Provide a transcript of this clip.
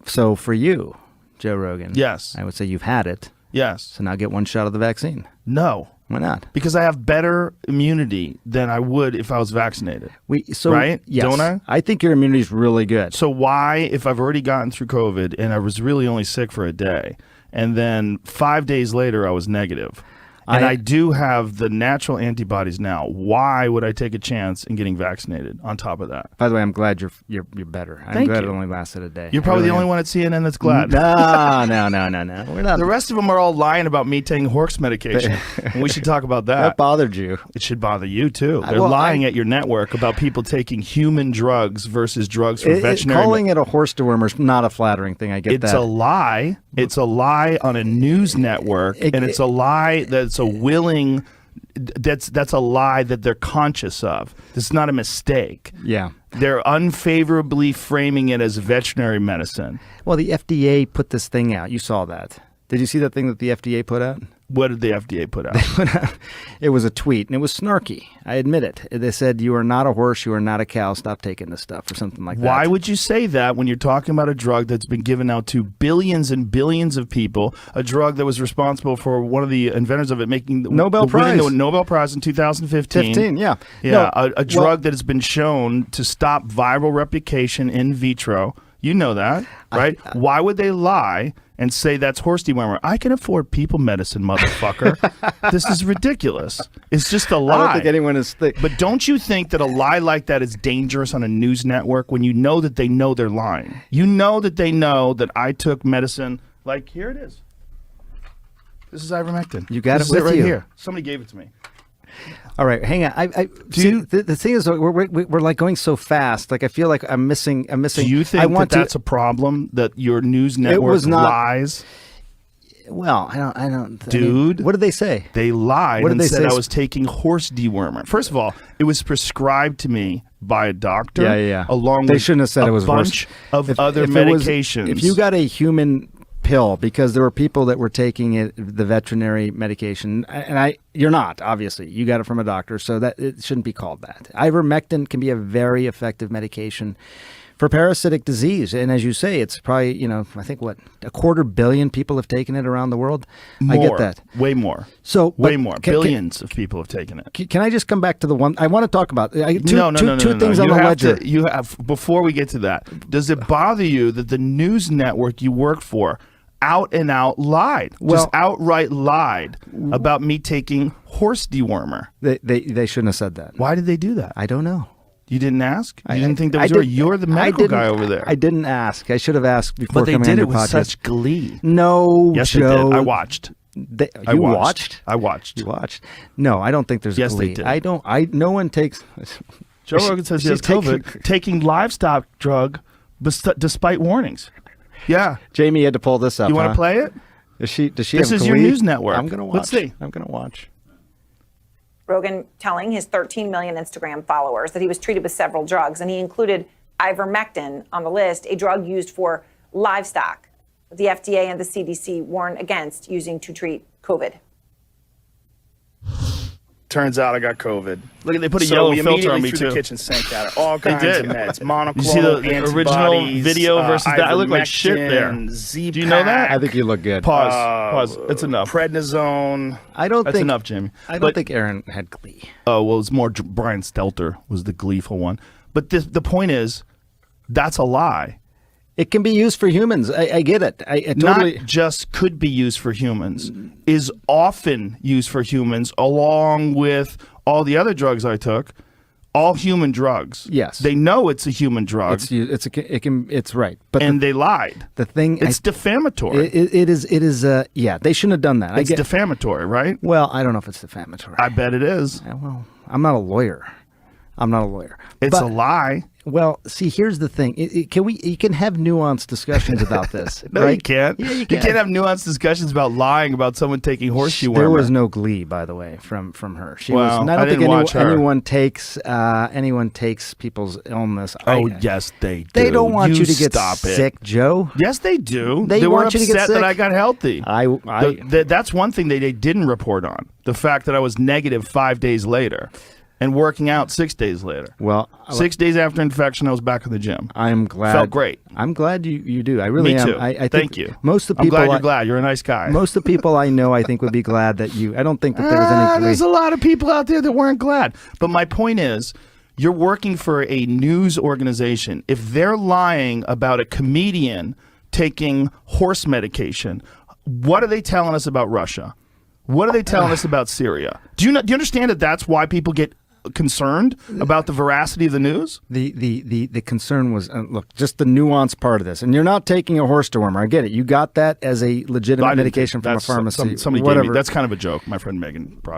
So for you, Joe Rogan. Yes. I would say you've had it. Yes. So now get one shot of the vaccine. No. Why not? Because I have better immunity than I would if I was vaccinated. Right? Yes. Don't I? I think your immunity is really good. So why, if I've already gotten through COVID and I was really only sick for a day, and then 5 days later I was negative, and I do have the natural antibodies now, why would I take a chance in getting vaccinated on top of that? By the way, I'm glad you're better. I'm glad it only lasted a day. You're probably the only one at CNN that's glad. No. We're not. The rest of them are all lying about me taking horse medication. And we should talk about that. That bothered you. It should bother you too. They're lying at your network about people taking human drugs versus drugs for veterinary. Calling it a horse dewormer is not a flattering thing. I get that. It's a lie. It's a lie on a news network, and it's a lie that's a willing. That's a lie that they're conscious of. This is not a mistake. Yeah. They're unfavorably framing it as veterinary medicine. Well, the FDA put this thing out. You saw that. Did you see that thing that the FDA put out? What did the FDA put out? It was a tweet, and it was snarky. I admit it. They said, "You are not a horse. You are not a cow. Stop taking this stuff," or something like that. Why would you say that when you're talking about a drug that's been given out to billions and billions of people, a drug that was responsible for one of the inventors of it making the Nobel Prize in 2015? Yeah. Yeah, a drug that has been shown to stop viral replication in vitro. You know that, right? Why would they lie and say that's horse dewormer? I can afford people medicine, motherfucker. This is ridiculous. It's just a lie. I don't think anyone is. But don't you think that a lie like that is dangerous on a news network when you know that they know they're lying? You know that they know that I took medicine. Like, here it is. This is ivermectin. You got this it with right you. Here. Somebody gave it to me. All right, hang on. The thing is, we're like going so fast. Like I feel like I'm missing. Do you think that's a problem that your news network lies? Well, I don't. Dude, what did they say? They lied and said I was taking horse dewormer. First of all, it was prescribed to me by a doctor. Yeah. Along they with shouldn't have said a it was bunch of other medications. If you got a human pill, because there were people that were taking the veterinary medication, and you're not, obviously. You got it from a doctor, so that it shouldn't be called that. Ivermectin can be a very effective medication for parasitic disease, and as you say, it's probably, I think a 250 million people have taken it around the world. More, I get that. Way more. So way more. Billions of people have taken it. Can I just come back to the one I want to talk about? Two things on the ledger. You have, before we get to that, does it bother you that the news network you work for out and out lied, just outright lied about me taking horse dewormer? They shouldn't have said that. Why did they do that? I don't know. You didn't ask? You didn't think that was yours? You're the medical guy over there. I didn't ask. I should have asked before coming on your podcast. But they did it with such glee. No, yes, Joe. They did. I watched. You watched? I watched. You watched? No, I don't think there's yes, glee. They did. I don't. No one takes. Joe Rogan says he has COVID, taking livestock drug despite warnings. Yeah. Jamie had to pull this up. You want to play it? Does she this have is glee? Your news network. I'm going to watch. Let's see. I'm going to watch. Rogan telling his 13 million Instagram followers that he was treated with several drugs, and he included ivermectin on the list, a drug used for livestock. The FDA and the CDC warn against using to treat COVID. Turns out I got COVID. Look at they put a yellow filter on me too. The kitchen sink out of all kinds of meds. Monoclonal you see the original video versus that? I look like shit there. Z-Pack, do you know that? I think you look good. Pause. It's enough. Prednisone. That's enough, Jamie. I don't think Aaron had glee. Oh, well, it's more Brian Stelter was the gleeful one. But the point is, that's a lie. It can be used for humans. I get it. I totally. Not just could be used for humans, is often used for humans, along with all the other drugs I took, all human drugs. Yes, they know it's a human drug. It's right, but they lied. The thing, it's defamatory. It is. Yeah, they shouldn't have done that. It's defamatory, right? Well, I don't know if it's defamatory. I bet it is. Well, I'm not a lawyer. It's a lie. Well, see, here's the thing. You can have nuanced discussions about this. No, right? you can't. Yeah, you can't have nuanced discussions about lying about someone taking horse dewormer. There was no glee, by the way, from her. She well, was. I don't think anyone takes people's illness. Yes, they do. They don't want you to get sick, Joe. Yes, they do. They were want you to get upset sick. that I got healthy. That's one thing they didn't report on. The fact that I was negative 5 days later. and working out 6 days later. Well, 6 days after infection, I was back in the gym. I'm glad. Felt great. I'm glad you do. I really Me am. too. I think Thank you. Most of the I'm people glad you're glad. You're a nice guy. Most of the people I know, I think, would be glad that you. I don't think that there was any. There's a lot of people out there that weren't glad. But my point is, you're working for a news organization. If they're lying about a comedian taking horse medication, what are they telling us about Russia? What are they telling us about Syria? Do you understand that that's why people get concerned about the veracity of the news? The concern was, look, just the nuanced part of this. And you're not taking a horse dewormer. I get it. You got that as a legitimate medication from a pharmacy. Somebody gave me. That's kind of a joke. My friend Megan brought